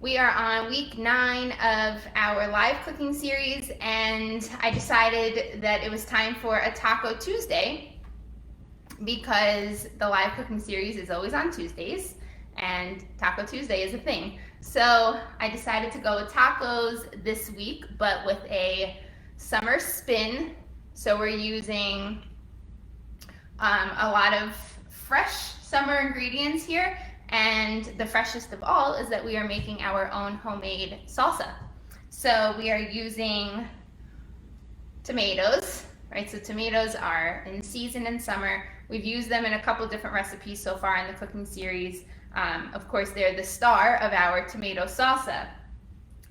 We are on week 9 of our live cooking series, and I decided that it was time for a Taco Tuesday because the live cooking series is always on Tuesdays, and Taco Tuesday is a thing. So I decided to go with tacos this week, but with a summer spin. So we're using a lot of fresh summer ingredients here. And the freshest of all is that we are making our own homemade salsa. So we are using tomatoes, right? So tomatoes are in season in summer. We've used them in a couple different recipes so far in the cooking series. Of course, they're the star of our tomato salsa.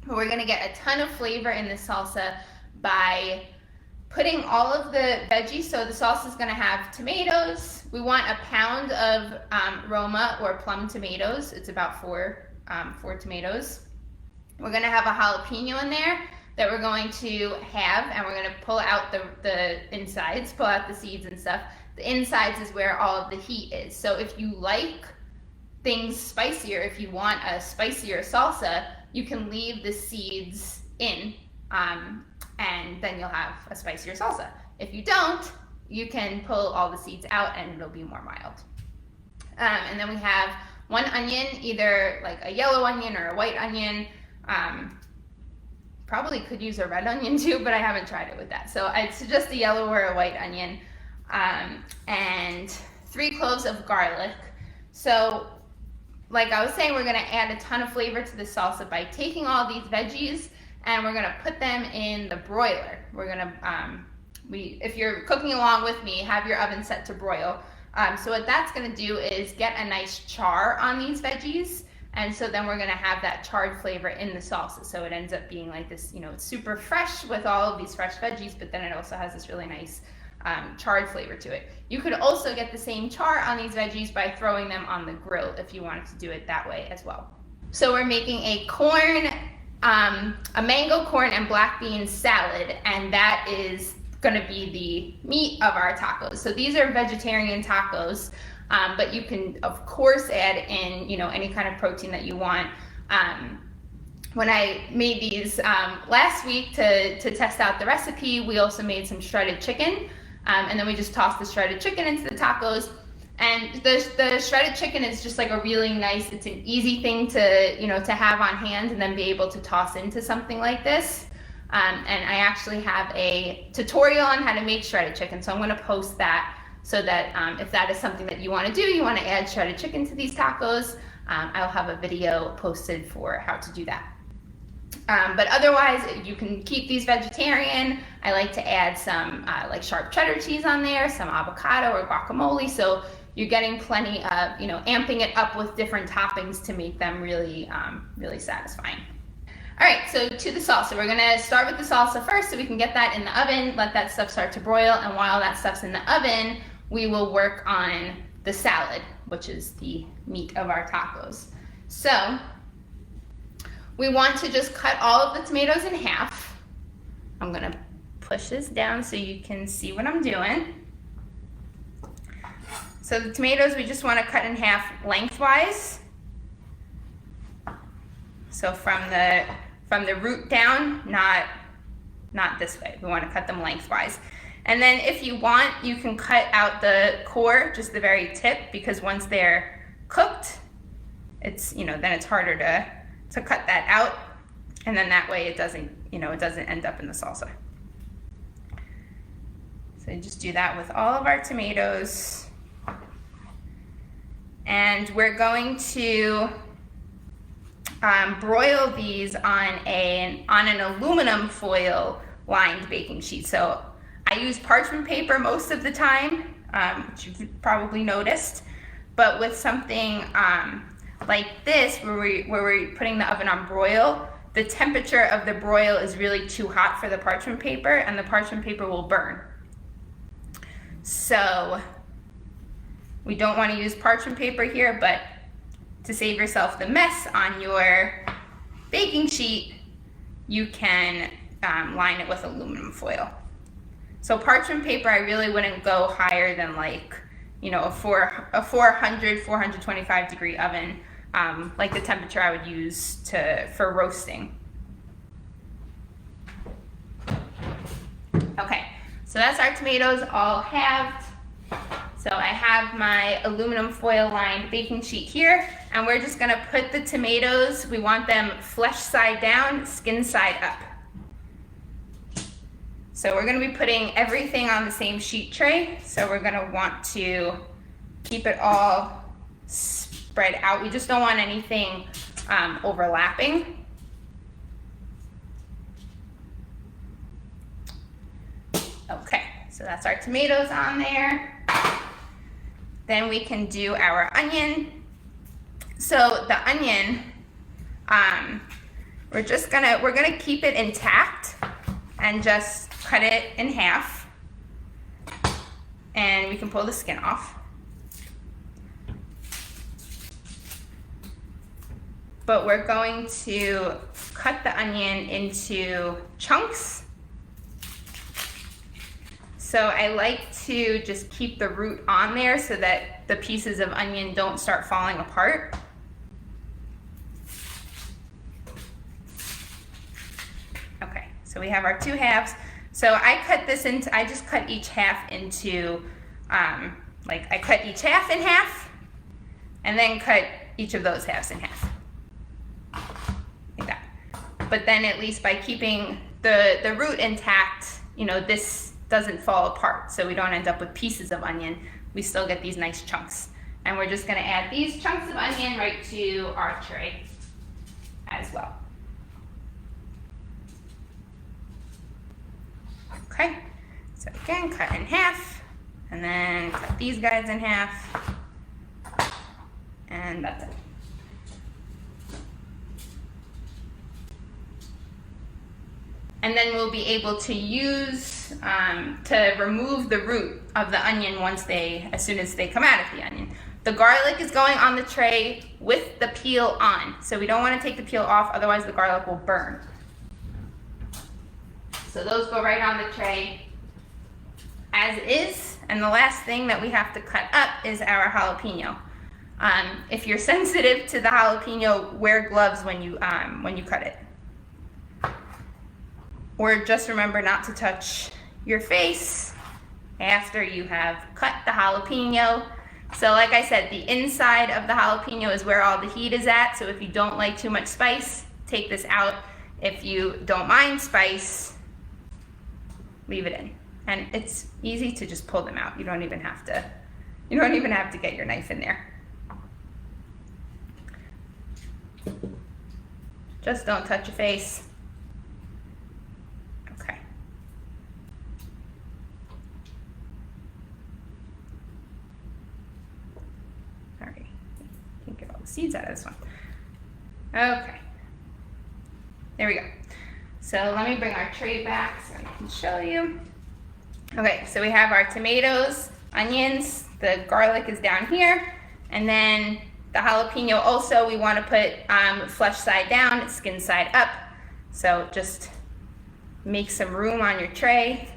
But we're gonna get a ton of flavor in the salsa by putting all of the veggies. So the salsa is gonna have tomatoes. We want a pound of Roma or plum tomatoes. It's about four tomatoes. We're gonna have a jalapeno in there that we're going to have, and we're gonna pull out the insides, pull out the seeds and stuff. The insides is where all of the heat is. So if you like things spicier, if you want a spicier salsa, you can leave the seeds in, and then you'll have a spicier salsa. If you don't, you can pull all the seeds out and it'll be more mild. And then we have one onion, either like a yellow onion or a white onion. Probably could use a red onion too, but I haven't tried it with that. So I'd suggest a yellow or a white onion. And 3 cloves of garlic. So like I was saying, we're gonna add a ton of flavor to the salsa by taking all these veggies and we're gonna put them in the broiler. We're gonna, if you're cooking along with me, have your oven set to broil. So what that's gonna do is get a nice char on these veggies, and so then we're gonna have that charred flavor in the salsa. So it ends up being like this, it's super fresh with all of these fresh veggies, but then it also has this really nice charred flavor to it. You could also get the same char on these veggies by throwing them on the grill if you wanted to do it that way as well. So we're making a mango, corn, and black bean salad, and that is gonna be the meat of our tacos. So these are vegetarian tacos, but you can of course add in any kind of protein that you want. When I made these last week to test out the recipe, we also made some shredded chicken, and then we just tossed the shredded chicken into the tacos. And the shredded chicken is just like a really nice, it's an easy thing to have on hand and then be able to toss into something like this. And I actually have a tutorial on how to make shredded chicken, so I'm gonna post that so that if that is something that you wanna do, you wanna add shredded chicken to these tacos, I'll have a video posted for how to do that. But otherwise, you can keep these vegetarian. I like to add some like sharp cheddar cheese on there, some avocado or guacamole, so you're getting plenty of, amping it up with different toppings to make them really, really satisfying. All right, so to the salsa. We're gonna start with the salsa first so we can get that in the oven, let that stuff start to broil, and while that stuff's in the oven, we will work on the salad, which is the meat of our tacos. So we want to just cut all of the tomatoes in half. I'm gonna push this down so you can see what I'm doing. So the tomatoes we just want to cut in half lengthwise. So from the root down, not this way. We want to cut them lengthwise. And then if you want, you can cut out the core, just the very tip, because once they're cooked, it's then it's harder to cut that out, and then that way it doesn't end up in the salsa. So you just do that with all of our tomatoes. And we're going to broil these on an aluminum foil lined baking sheet. So I use parchment paper most of the time, which you've probably noticed, but with something like this, where we're putting the oven on broil, the temperature of the broil is really too hot for the parchment paper, and the parchment paper will burn. So we don't want to use parchment paper here, but to save yourself the mess on your baking sheet, you can line it with aluminum foil. So parchment paper, I really wouldn't go higher than like, a 425 degree oven. like the temperature I would use for roasting. Okay, so that's our tomatoes all halved. So I have my aluminum foil lined baking sheet here, and we're just gonna put the tomatoes, we want them flesh side down, skin side up. So we're gonna be putting everything on the same sheet tray, so we're gonna want to keep it all spread out. We just don't want anything overlapping. Okay, so that's our tomatoes on there. Then we can do our onion. So the onion, we're gonna keep it intact and just cut it in half, and we can pull the skin off. But we're going to cut the onion into chunks. So I like to just keep the root on there so that the pieces of onion don't start falling apart. Okay, so we have our 2 halves. So I just cut each half into, like I cut each half in half and then cut each of those halves in half. Like that. But then at least by keeping the root intact, you know, this doesn't fall apart, so we don't end up with pieces of onion. We still get these nice chunks. And we're just gonna add these chunks of onion right to our tray as well. Okay, so again, cut in half, and then cut these guys in half, and that's it. And then we'll be able to use, to remove the root of the onion as soon as they come out of the onion. The garlic is going on the tray with the peel on. So we don't want to take the peel off, otherwise the garlic will burn. So those go right on the tray as is. And the last thing that we have to cut up is our jalapeno. If you're sensitive to the jalapeno, wear gloves when you cut it. Or just remember not to touch your face after you have cut the jalapeno. So like I said, the inside of the jalapeno is where all the heat is at. So if you don't like too much spice, take this out. If you don't mind spice, leave it in. And it's easy to just pull them out. You don't even have to get your knife in there. Just don't touch your face. Okay. All right. Can't get all the seeds out of this one. Okay. There we go. So let me bring our tray back so I can show you. Okay, so we have our tomatoes, onions, the garlic is down here, and then the jalapeno also we want to put flesh side down, skin side up. So just make some room on your tray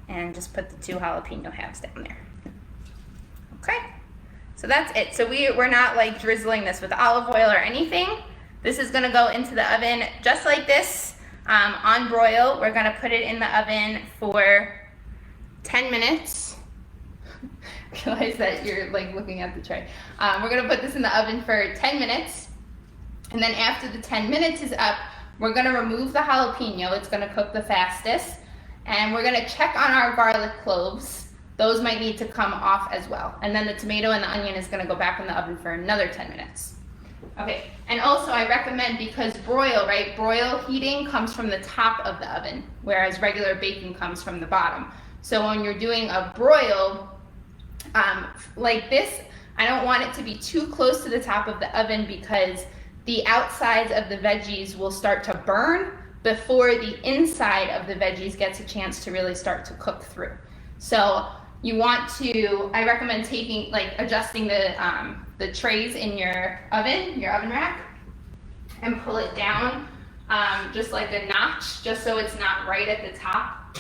and just put the 2 jalapeno halves down there. Okay, so that's it. So we're not like drizzling this with olive oil or anything. This is gonna go into the oven just like this. On broil, we're gonna put it in the oven for 10 minutes. Realize that you're like looking at the tray. We're gonna put this in the oven for 10 minutes. And then after the 10 minutes is up, we're gonna remove the jalapeno. It's gonna cook the fastest. And we're gonna check on our garlic cloves. Those might need to come off as well. And then the tomato and the onion is gonna go back in the oven for another 10 minutes. Okay, and also I recommend, because broil, right? Broil heating comes from the top of the oven, whereas regular baking comes from the bottom. So when you're doing a broil, like this, I don't want it to be too close to the top of the oven because the outsides of the veggies will start to burn before the inside of the veggies gets a chance to really start to cook through. So you want to, I recommend taking, like adjusting the trays in your oven rack, and pull it down just like a notch, just so it's not right at the top.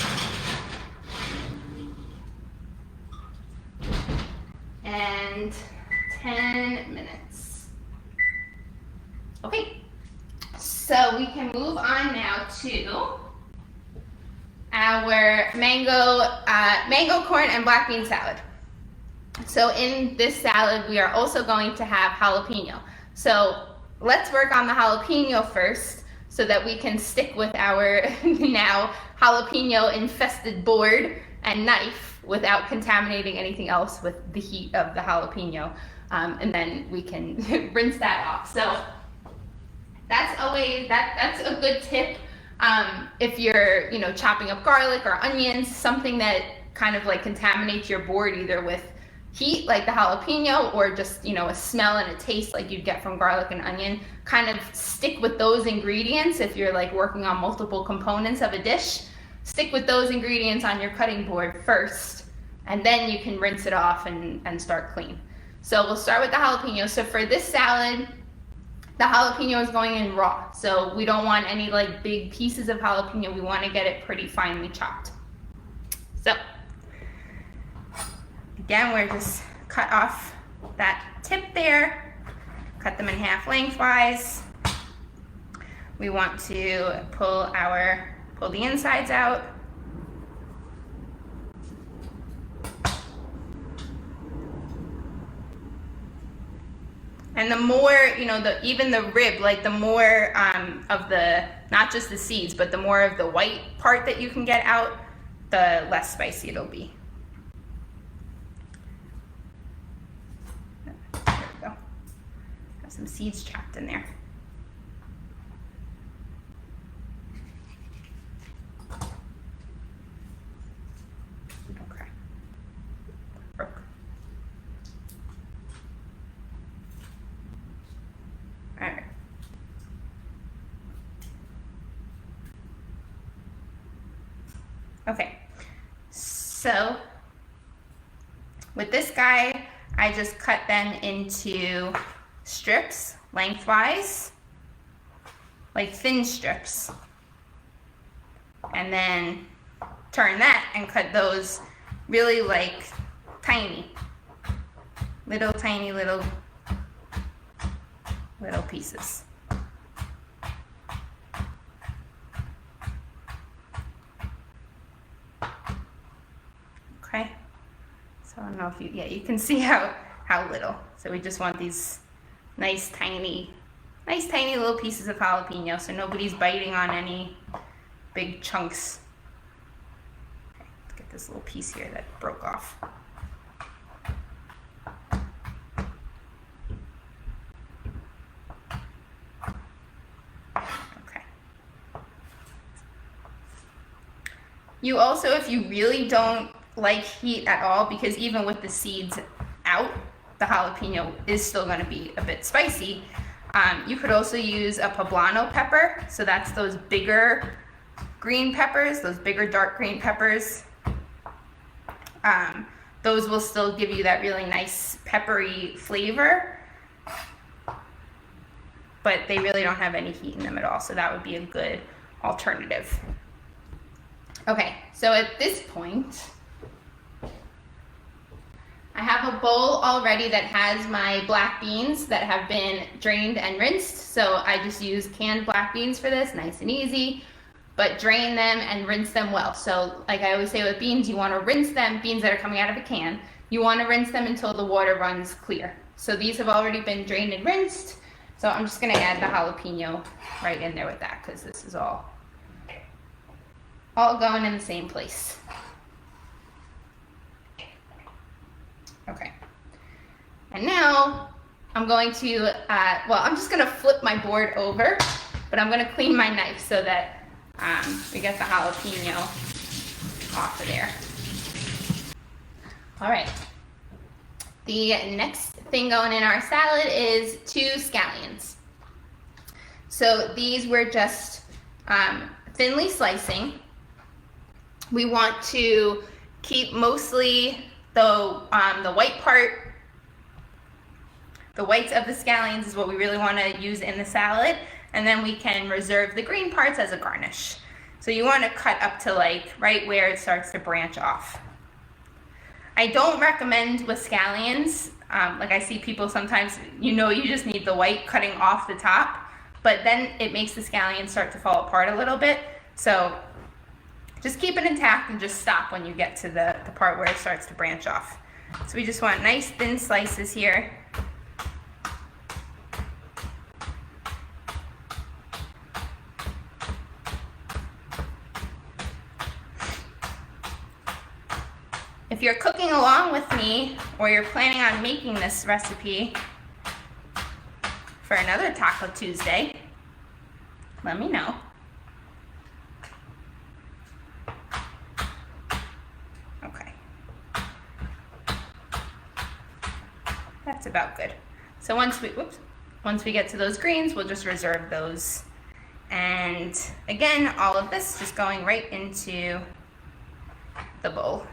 and 10 minutes. Okay, so we can move on now to our mango corn and black bean salad. So in this salad, we are also going to have jalapeno. So let's work on the jalapeno first so that we can stick with our now jalapeno infested board and knife without contaminating anything else with the heat of the jalapeno. And then we can rinse that off. So that's a good tip. If you're, chopping up garlic or onions, something that kind of like contaminates your board either with heat like the jalapeno or just, a smell and a taste like you'd get from garlic and onion, kind of stick with those ingredients. If you're like working on multiple components of a dish, stick with those ingredients on your cutting board first, and then you can rinse it off and start clean. So we'll start with the jalapeno. So for this salad, the jalapeno is going in raw. So we don't want any like big pieces of jalapeno. We want to get it pretty finely chopped. So again, we're just cut off that tip there, cut them in half lengthwise. We want to pull the insides out. And the more, even the rib, like the more of the, not just the seeds, but the more of the white part that you can get out, the less spicy it'll be. There we go. Have some seeds trapped in there. Okay. Broke. All right. Okay, so with this guy, I just cut them into strips lengthwise, like thin strips, and then turn that and cut those really like tiny little pieces. Okay, so I don't know if you can see how little. So we just want these nice tiny little pieces of jalapeno, so nobody's biting on any big chunks. Okay, let's get this little piece here that broke off. You also, if you really don't like heat at all, because even with the seeds out, the jalapeno is still going to be a bit spicy, you could also use a poblano pepper. So that's those bigger green peppers, those bigger dark green peppers. Those will still give you that really nice peppery flavor, but they really don't have any heat in them at all. So that would be a good alternative. Okay, so at this point, I have a bowl already that has my black beans that have been drained and rinsed. So I just use canned black beans for this, nice and easy, but drain them and rinse them well. So like I always say with beans, you want to rinse them, beans that are coming out of a can, you want to rinse them until the water runs clear. So these have already been drained and rinsed. So I'm just going to add the jalapeno right in there with that, because this is all going in the same place. Okay. And now I'm going to, I'm just going to flip my board over, but I'm going to clean my knife so that we get the jalapeno off of there. All right. The next thing going in our salad is 2 scallions. So these we're just thinly slicing. We want to keep mostly the white part. The whites of the scallions is what we really want to use in the salad, and then we can reserve the green parts as a garnish. So you want to cut up to like right where it starts to branch off. I don't recommend with scallions. Like I see people sometimes, you just need the white cutting off the top, but then it makes the scallion start to fall apart a little bit. So just keep it intact and just stop when you get to the part where it starts to branch off. So we just want nice thin slices here. If you're cooking along with me or you're planning on making this recipe for another Taco Tuesday, let me know. Okay. That's about good. So once we get to those greens, we'll just reserve those. And again, all of this just going right into the bowl.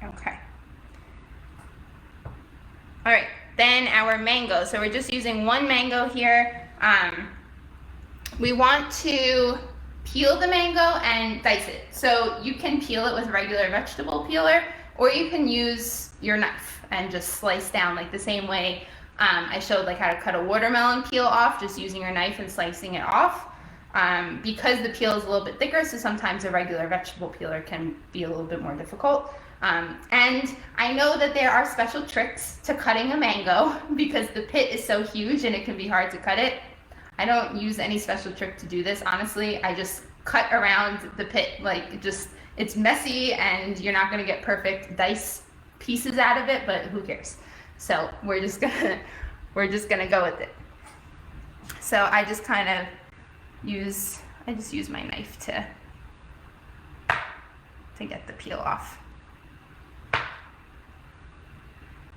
Okay. All right, then our mango. So we're just using one mango here. We want to peel the mango and dice it. So you can peel it with a regular vegetable peeler, or you can use your knife and just slice down like the same way I showed like how to cut a watermelon peel off, just using your knife and slicing it off. Because the peel is a little bit thicker, so sometimes a regular vegetable peeler can be a little bit more difficult. And I know that there are special tricks to cutting a mango because the pit is so huge and it can be hard to cut it. I don't use any special trick to do this, honestly. I just cut around the pit, like it's messy and you're not gonna get perfect dice pieces out of it, but who cares? So we're just gonna go with it. So I just kind of use my knife to get the peel off.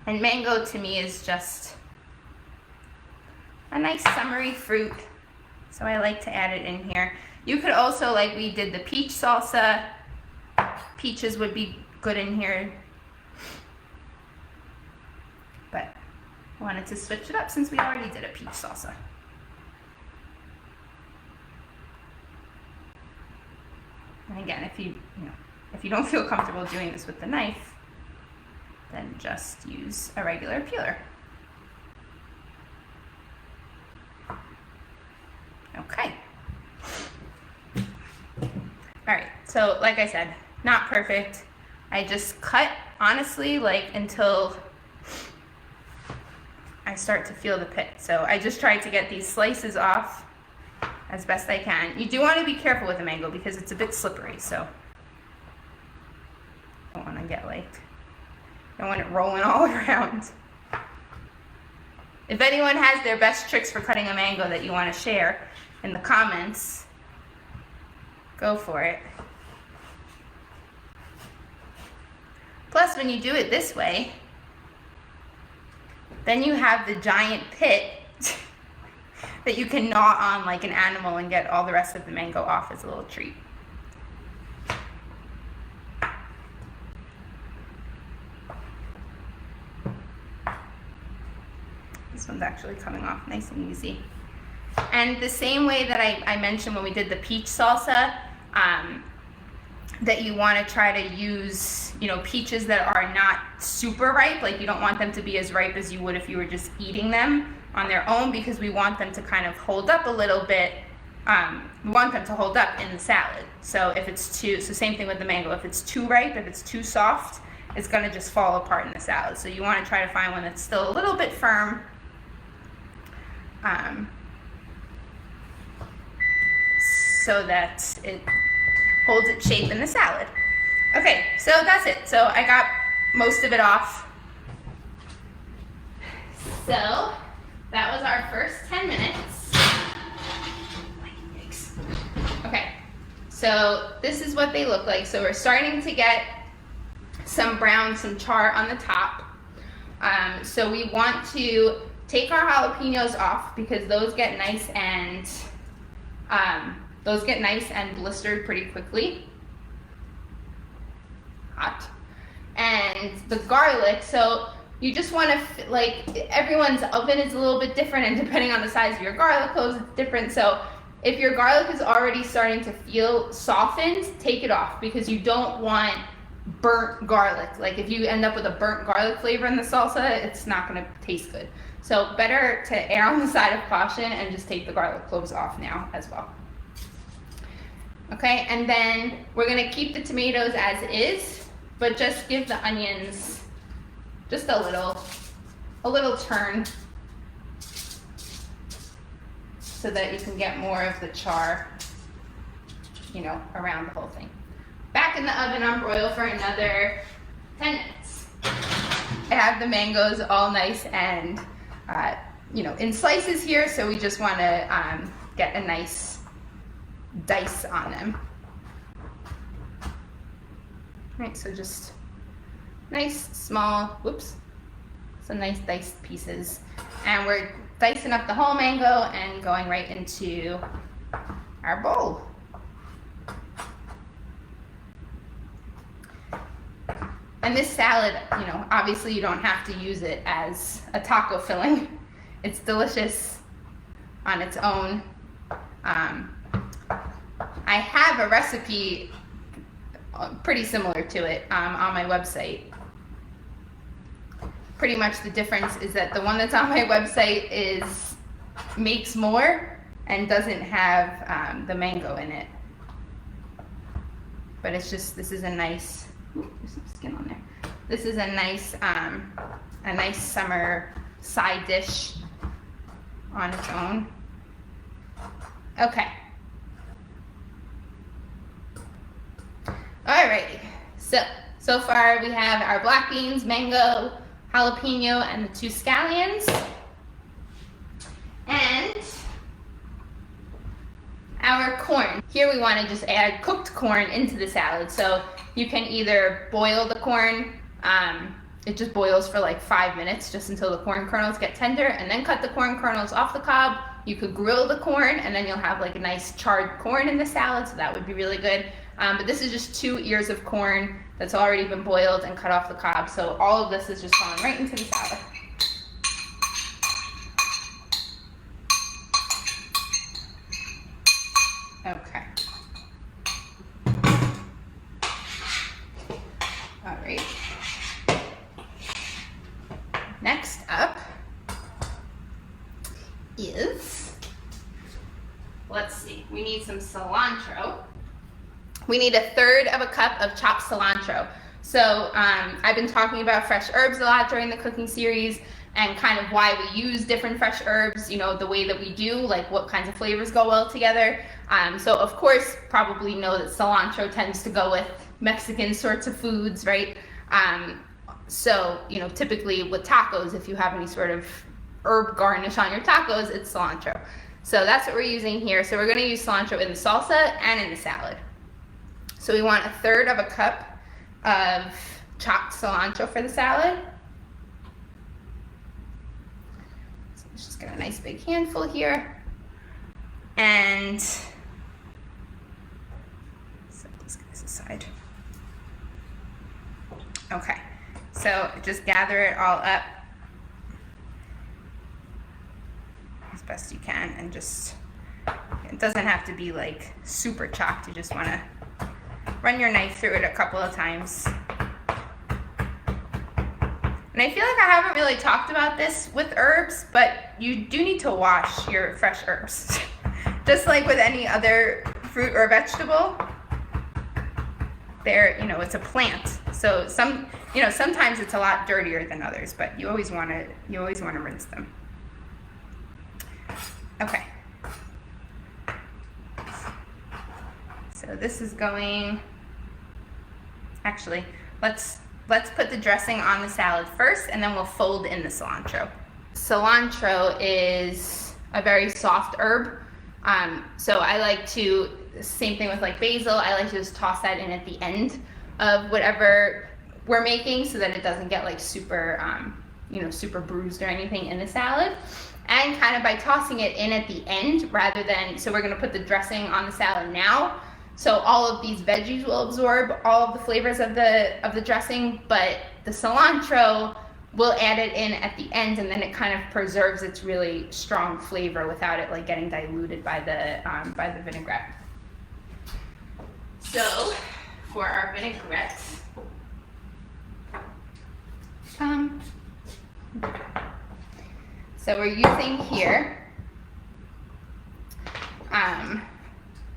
And mango to me is just a nice summery fruit, so I like to add it in here. You could also, like we did the peach salsa, peaches would be good in here, but I wanted to switch it up since we already did a peach salsa. And again, if you don't feel comfortable doing this with the knife, then just use a regular peeler. Okay. All right, so like I said, not perfect. I just cut, honestly, like until I start to feel the pit. So I just tried to get these slices off as best I can. You do want to be careful with the mango because it's a bit slippery, so don't want to get don't want it rolling all around. If anyone has their best tricks for cutting a mango that you want to share in the comments, go for it. Plus, when you do it this way, then you have the giant pit that you can gnaw on like an animal and get all the rest of the mango off as a little treat. This one's actually coming off nice and easy. And the same way that I mentioned when we did the peach salsa, that you want to try to use, peaches that are not super ripe. Like you don't want them to be as ripe as you would if you were just eating them on their own, because we want them to kind of hold up a little bit. We want them to hold up in the salad. So same thing with the mango. If it's too ripe, if it's too soft, it's going to just fall apart in the salad. So you want to try to find one that's still a little bit firm. So that it holds its shape in the salad. Okay, so that's it. So I got most of it off. So that was our first 10 minutes. Okay, so this is what they look like. So we're starting to get some brown, some char on the top. So we want to take our jalapenos off because those get nice and blistered pretty quickly. Hot. And the garlic, so you just want to, everyone's oven is a little bit different, and depending on the size of your garlic cloves, it's different. So if your garlic is already starting to feel softened, take it off, because you don't want burnt garlic. Like if you end up with a burnt garlic flavor in the salsa, it's not going to taste good. So better to err on the side of caution and just take the garlic cloves off now as well. Okay, and then we're going to keep the tomatoes as is, but just give the onions just a little turn so that you can get more of the char, you know, around the whole thing. Back in the oven on broil for another 10 minutes. I have the mangoes all nice and, you know, in slices here, so we just want to get a nice dice on them. Right, so just nice small, whoops, some nice diced pieces. And we're dicing up the whole mango and going right into our bowl. And this salad, you know, obviously you don't have to use it as a taco filling. It's delicious on its own. I have a recipe pretty similar to it on my website. Pretty much the difference is that the one that's on my website makes more and doesn't have the mango in it. But it's just, this is a nice, there's some skin on there. This is a nice summer side dish on its own. Okay. Alrighty, so far we have our black beans, mango, jalapeno, and the 2 scallions. And our corn. Here we want to just add cooked corn into the salad. So you can either boil the corn, it just boils for like 5 minutes just until the corn kernels get tender, and then cut the corn kernels off the cob. You could grill the corn and then you'll have like a nice charred corn in the salad, so that would be really good. But this is just 2 ears of corn that's already been boiled and cut off the cob. So all of this is just going right into the salad. Okay. All right. Next up is, let's see, we need some cilantro. We need 1/3 cup of chopped cilantro. So I've been talking about fresh herbs a lot during the cooking series and kind of why we use different fresh herbs, you know, the way that we do, like what kinds of flavors go well together. So of course, probably know that cilantro tends to go with Mexican sorts of foods, right? So, you know, typically with tacos, if you have any sort of herb garnish on your tacos, it's cilantro. So that's what we're using here. So we're gonna use cilantro in the salsa and in the salad. So we want 1/3 cup of chopped cilantro for the salad. So let's just get a nice big handful here. And set these guys aside. Okay, so just gather it all up as best you can, and just, it doesn't have to be like super chopped. You just want to run your knife through it a couple of times. And I feel like I haven't really talked about this with herbs, but you do need to wash your fresh herbs. Just like with any other fruit or vegetable, they're, you know, it's a plant. So sometimes it's a lot dirtier than others, but you always want to rinse them. Okay. So this is going, actually, let's put the dressing on the salad first, and then we'll fold in the cilantro. Cilantro is a very soft herb. So I like to, same thing with like basil, I like to just toss that in at the end of whatever we're making so that it doesn't get like super, super bruised or anything in the salad. And kind of by tossing it in at the end rather than, so we're gonna put the dressing on the salad now. So all of these veggies will absorb all of the flavors of the dressing, but the cilantro we'll add it in at the end, and then it kind of preserves its really strong flavor without it like getting diluted by the vinaigrette. So for our vinaigrette, so we're using here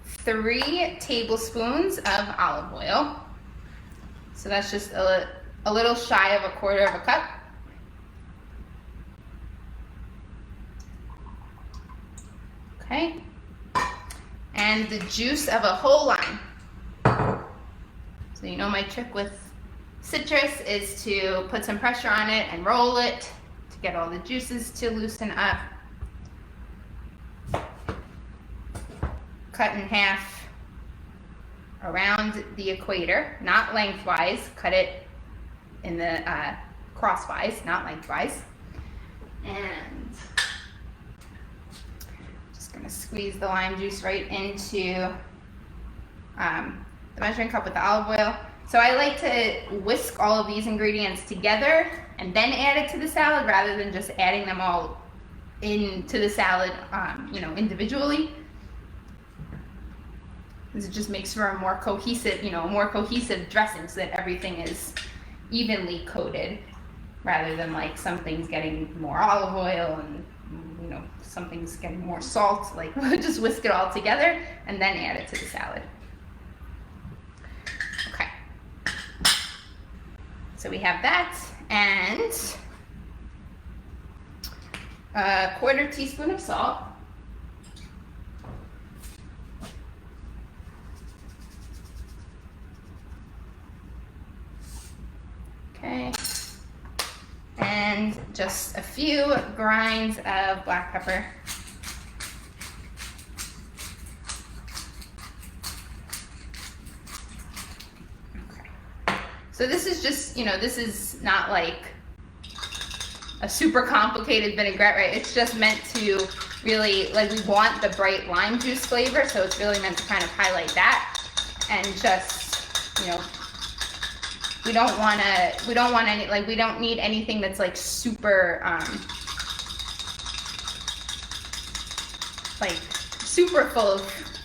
3 tablespoons of olive oil. So that's just a little shy of 1/4 cup. Okay. And the juice of a whole lime. So you know my trick with citrus is to put some pressure on it and roll it to get all the juices to loosen up. Cut in half around the equator, not lengthwise. Cut it in the crosswise, not lengthwise. And just gonna squeeze the lime juice right into the measuring cup with the olive oil. So I like to whisk all of these ingredients together and then add it to the salad rather than just adding them all into the salad, individually. It just makes for a more cohesive, dressing so that everything is evenly coated rather than like some things getting more olive oil and some things getting more salt. Like just whisk it all together and then add it to the salad. Okay. So we have that, and a 1/4 teaspoon of salt. Okay, and just a few grinds of black pepper. Okay, so this is just, this is not like a super complicated vinaigrette, right? It's just meant to really, like, we want the bright lime juice flavor, so it's really meant to kind of highlight that, and just, we don't need anything that's like super, super full of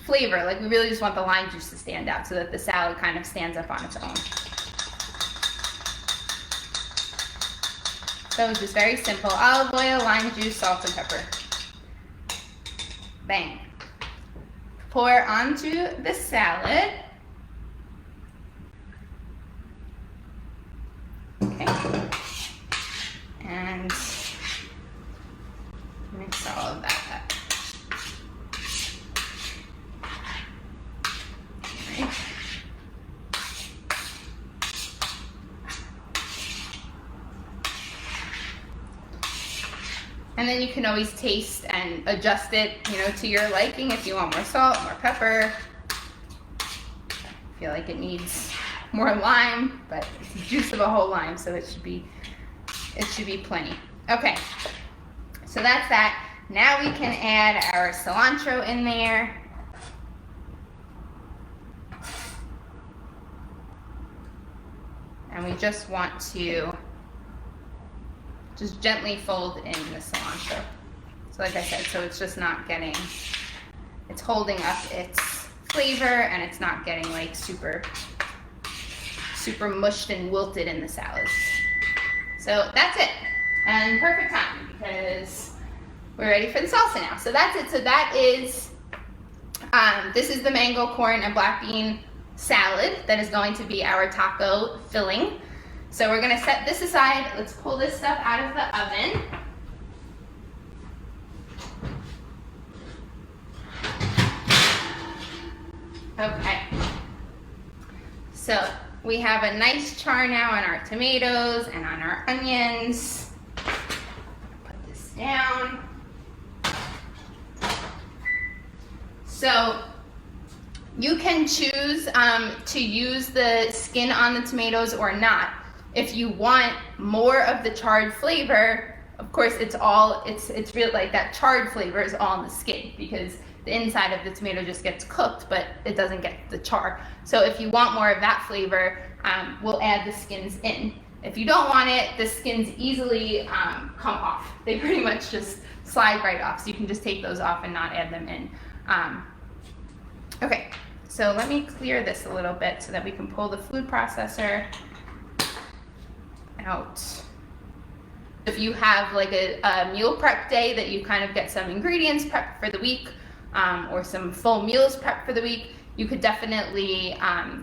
flavor. Like, we really just want the lime juice to stand out so that the salad kind of stands up on its own. So it's just very simple: olive oil, lime juice, salt, and pepper. Bang. Pour onto the salad. Okay. And mix all of that up. Right. And then you can always taste and adjust it, to your liking. If you want more salt, more pepper. I feel like it needs more lime, but it's the juice of a whole lime, so it should be plenty. Okay, so that's that. Now we can add our cilantro in there. And we just want to just gently fold in the cilantro. So like I said, so it's just not getting, it's holding up its flavor, and it's not getting like super mushed and wilted in the salad. So that's it, and perfect time because we're ready for the salsa now. So that's it. So that is, this is the mango, corn, and black bean salad that is going to be our taco filling. So we're gonna set this aside. Let's pull this stuff out of the oven. Okay. So we have a nice char now on our tomatoes and on our onions. Put this down. So you can choose to use the skin on the tomatoes or not. If you want more of the charred flavor, of course it's really like that charred flavor is all in the skin, because the inside of the tomato just gets cooked, but it doesn't get the char. So if you want more of that flavor, we'll add the skins in. If you don't want it, the skins easily come off. They pretty much just slide right off, so you can just take those off and not add them in. Okay, so let me clear this a little bit so that we can pull the food processor out. If you have like a meal prep day that you kind of get some ingredients prepped for the week, or some full meals prepped for the week, you could definitely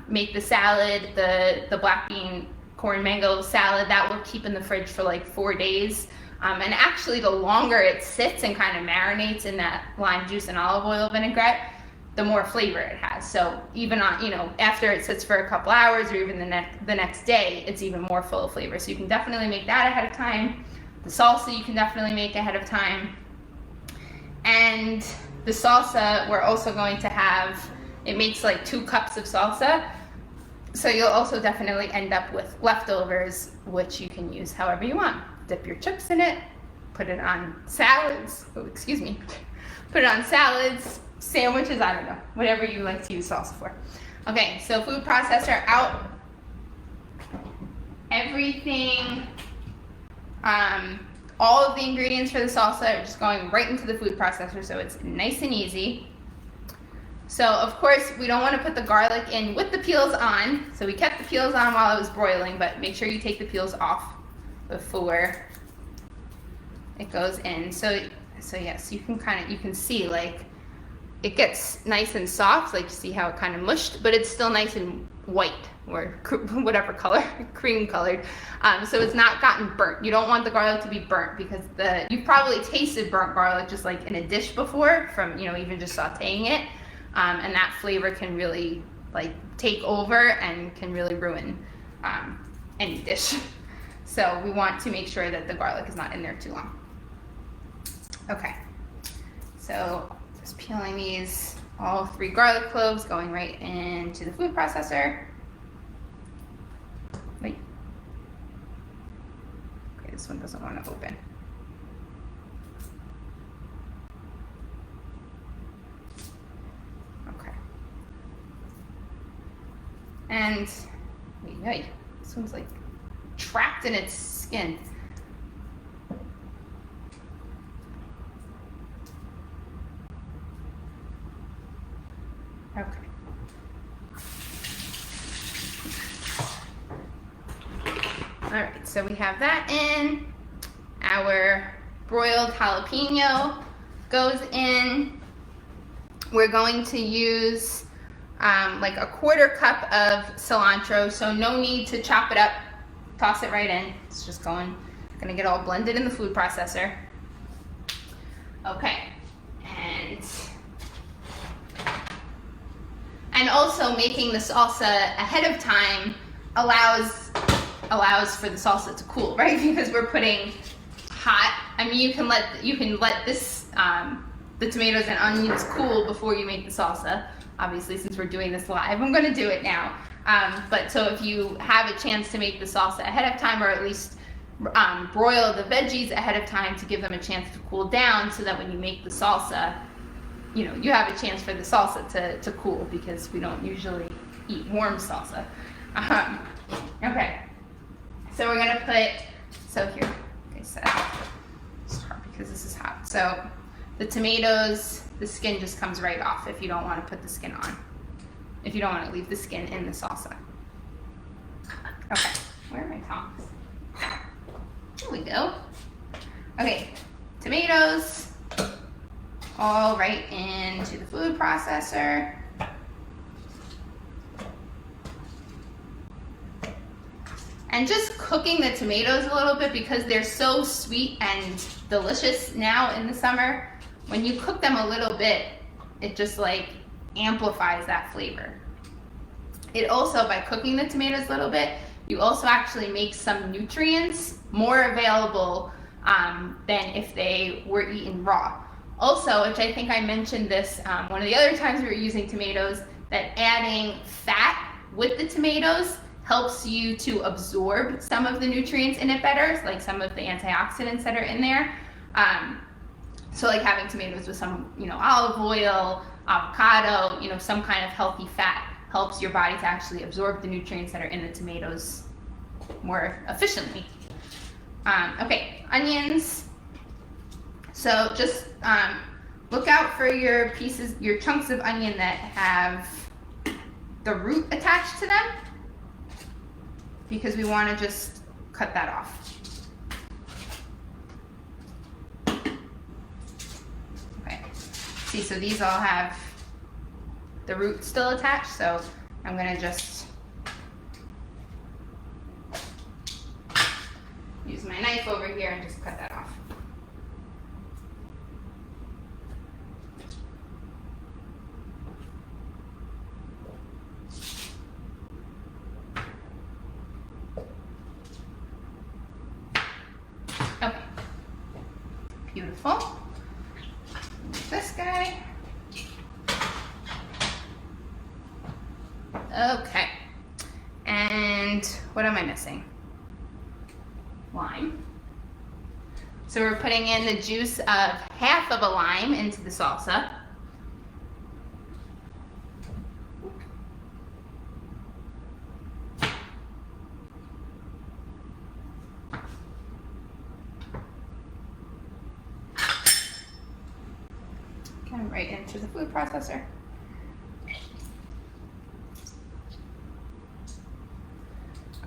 make the salad, the black bean corn mango salad. That will keep in the fridge for like 4 days. And actually, the longer it sits and kind of marinates in that lime juice and olive oil vinaigrette, the more flavor it has. So even on, after it sits for a couple hours or even the next day, it's even more full of flavor. So you can definitely make that ahead of time. The salsa you can definitely make ahead of time. And the salsa, we're also going to have, it makes like 2 cups of salsa. So you'll also definitely end up with leftovers, which you can use however you want. Dip your chips in it, put it on salads, put it on salads, sandwiches, I don't know, whatever you like to use salsa for. Okay, so food processor out. Everything, all of the ingredients for the salsa are just going right into the food processor, so it's nice and easy. So of course, we don't want to put the garlic in with the peels on. So we kept the peels on while it was broiling, but make sure you take the peels off before it goes in. So yes, you can see like it gets nice and soft, like you see how it kind of mushed, but it's still nice and white or whatever color, cream colored. So it's not gotten burnt. You don't want the garlic to be burnt because you've probably tasted burnt garlic just like in a dish before from, even just sauteing it. And that flavor can really like take over and can really ruin any dish. So we want to make sure that the garlic is not in there too long. Okay, so just peeling these, all 3 garlic cloves going right into the food processor. Wait. Okay, this one doesn't want to open. And this one's like trapped in its skin. Okay. All right, so we have that in. Our broiled jalapeno goes in. We're going to use like a 1/4 cup of cilantro, so no need to chop it up, toss it right in. It's just gonna get all blended in the food processor. Okay, and also making the salsa ahead of time allows for the salsa to cool, right? Because we're putting hot. I mean, you can let this the tomatoes and onions cool before you make the salsa. Obviously, since we're doing this live, I'm going to do it now. But so if you have a chance to make the salsa ahead of time, or at least broil the veggies ahead of time to give them a chance to cool down, so that when you make the salsa, you have a chance for the salsa to cool, because we don't usually eat warm salsa. Okay, so we're going to put, here, okay, so it's hard because this is hot. So the tomatoes, the skin just comes right off if you don't want to put the skin on. If you don't want to leave the skin in the salsa. Okay, where are my tongs? There we go. Okay, tomatoes, all right into the food processor. And just cooking the tomatoes a little bit, because they're so sweet and delicious now in the summer. When you cook them a little bit, it just like amplifies that flavor. It also, by cooking the tomatoes a little bit, you also actually make some nutrients more available than if they were eaten raw. Also, which I think I mentioned this one of the other times we were using tomatoes, that adding fat with the tomatoes helps you to absorb some of the nutrients in it better, like some of the antioxidants that are in there. So like having tomatoes with some, olive oil, avocado, some kind of healthy fat helps your body to actually absorb the nutrients that are in the tomatoes more efficiently. Okay, onions. So just look out for your chunks of onion that have the root attached to them, because we want to just cut that off. Okay, see, so these all have the root still attached, so I'm going to just use my knife over here and just cut that off. Okay, beautiful. This guy. Okay, and what am I missing? Lime. So we're putting in the juice of half of a lime into the salsa. Come right into the food processor.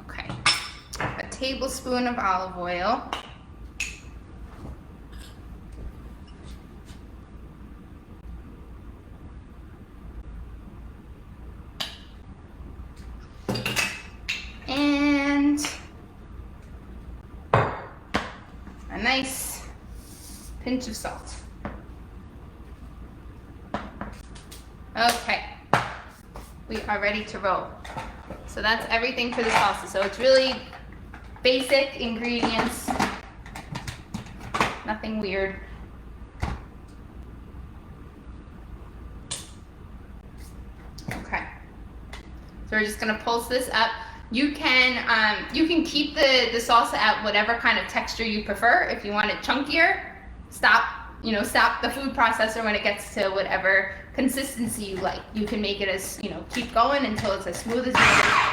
Okay, a tablespoon of olive oil. And a nice pinch of salt. Okay, we are ready to roll. So that's everything for the salsa. So it's really basic ingredients, nothing weird. Okay, so we're just gonna pulse this up. You can keep the salsa at whatever kind of texture you prefer. If you want it chunkier, stop the food processor when it gets to whatever consistency you like. You can make it as, keep going until it's as smooth as you want.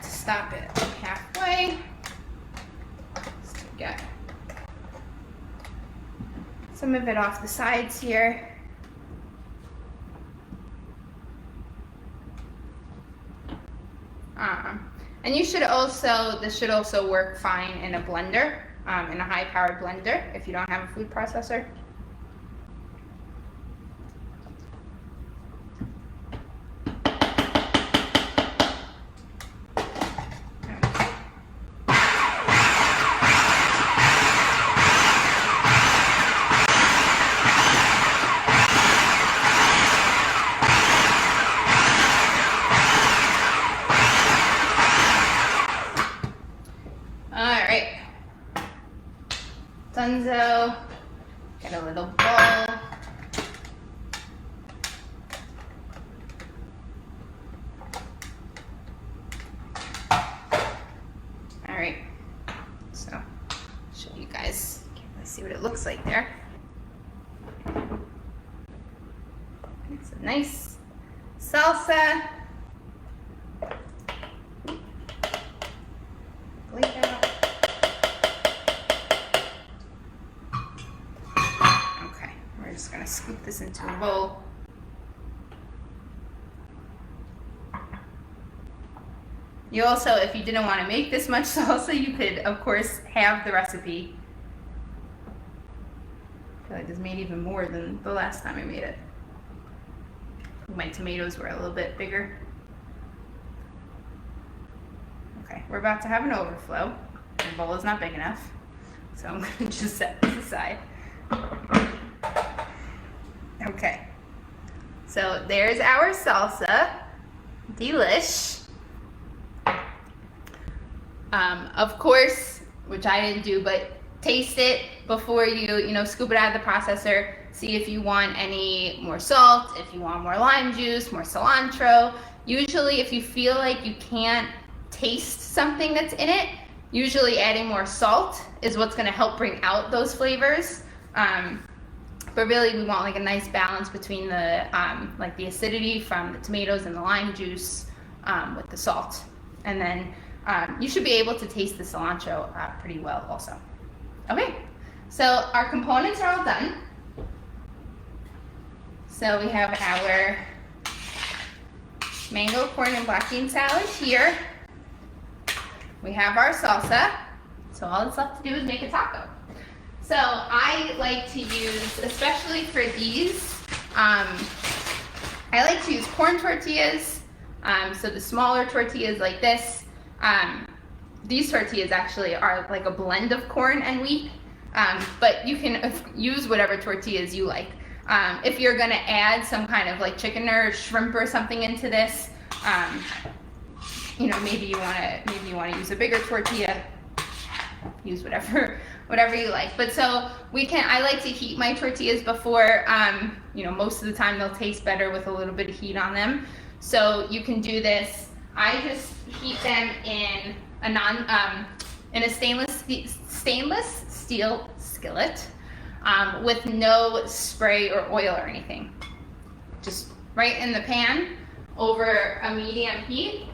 Stop it halfway. Just to get some of it off the sides here. And this should also work fine in a blender, in a high-powered blender if you don't have a food processor. Dunzo, get a little bowl. All right, so show you guys, let's see what it looks like there. It's a nice salsa. Blink out. Just gonna scoop this into a bowl. You also, if you didn't want to make this much salsa, you could, of course, have the recipe. I feel like this made even more than the last time I made it. My tomatoes were a little bit bigger. Okay, we're about to have an overflow. The bowl is not big enough, so I'm gonna just set this aside. Okay, so there's our salsa. Delish. Of course, which I didn't do, but taste it before you scoop it out of the processor. See if you want any more salt, if you want more lime juice, more cilantro. Usually if you feel like you can't taste something that's in it, usually adding more salt is what's going to help bring out those flavors. But really we want like a nice balance between the like the acidity from the tomatoes and the lime juice with the salt. And then you should be able to taste the cilantro pretty well also. Okay, so our components are all done. So we have our mango, corn, and black bean salad here. We have our salsa. So all that's left to do is make a taco. So I like to use, especially for these, I like to use corn tortillas. So the smaller tortillas like this. These tortillas actually are like a blend of corn and wheat, but you can use whatever tortillas you like. If you're gonna add some kind of like chicken or shrimp or something into this, maybe you wanna use a bigger tortilla. Use whatever you like. But so I like to heat my tortillas before. Most of the time they'll taste better with a little bit of heat on them. So you can do this. I just heat them in a stainless steel skillet with no spray or oil or anything. Just right in the pan over a medium heat.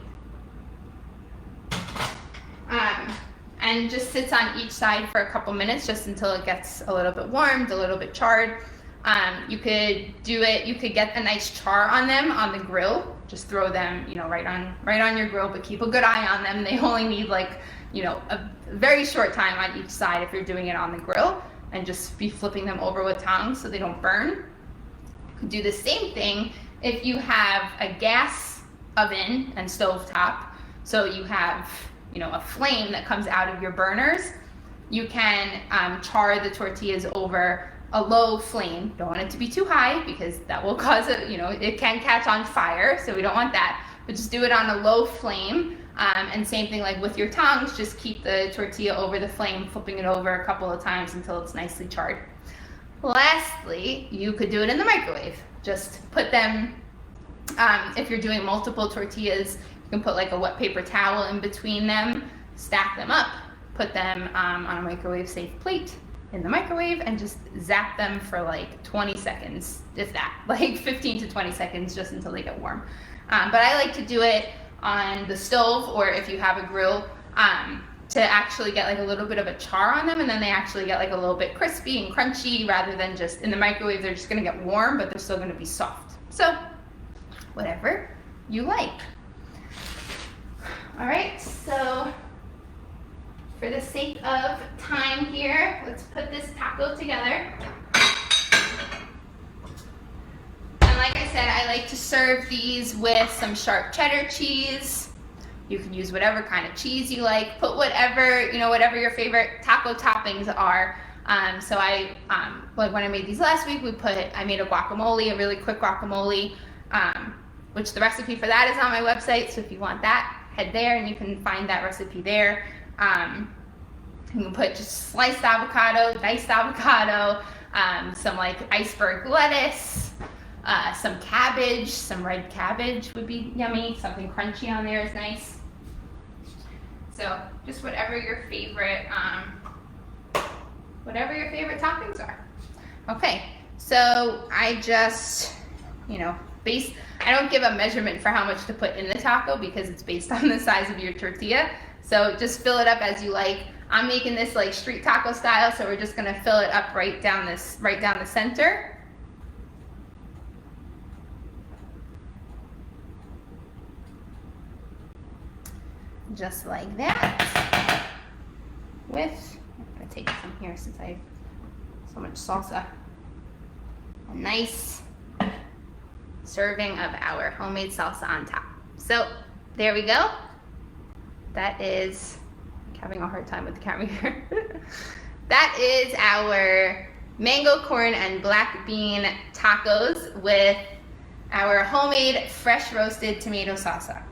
And just sits on each side for a couple minutes just until it gets a little bit warmed, a little bit charred. You could get a nice char on them on the grill. Just throw them, right on your grill, but keep a good eye on them. They only need a very short time on each side if you're doing it on the grill, and just be flipping them over with tongs so they don't burn. You could do the same thing if you have a gas oven and stove top. So you have a flame that comes out of your burners. You can char the tortillas over a low flame. Don't want it to be too high because that will cause it can catch on fire, so we don't want that. But just do it on a low flame. And same thing like with your tongs, just keep the tortilla over the flame, flipping it over a couple of times until it's nicely charred. Lastly, you could do it in the microwave. Just put them, if you're doing multiple tortillas, you can put like a wet paper towel in between them, stack them up, put them on a microwave safe plate in the microwave, and just zap them for like 20 seconds, if that, like 15 to 20 seconds, just until they get warm. But I like to do it on the stove, or if you have a grill, to actually get like a little bit of a char on them, and then they actually get like a little bit crispy and crunchy, rather than just in the microwave. They're just gonna get warm, but they're still gonna be soft. So whatever you like. All right, so for the sake of time here, let's put this taco together. And like I said, I like to serve these with some sharp cheddar cheese. You can use whatever kind of cheese you like. Put whatever your favorite taco toppings are. So I, like when I made these last week, I made a guacamole, a really quick guacamole, which the recipe for that is on my website. So if you want that, head there and you can find that recipe there. You can put just sliced avocado, diced avocado, some like iceberg lettuce, some cabbage, some red cabbage would be yummy. Something crunchy on there is nice. So just whatever your favorite toppings are. Okay, so I just, I don't give a measurement for how much to put in the taco because it's based on the size of your tortilla. So just fill it up as you like. I'm making this like street taco style, so we're just gonna fill it up right down the center. Just like that. I'm gonna take some here since I have so much salsa. A nice serving of our homemade salsa on top. So there we go. That is, I'm having a hard time with the camera here. That is our mango, corn, and black bean tacos with our homemade fresh roasted tomato salsa.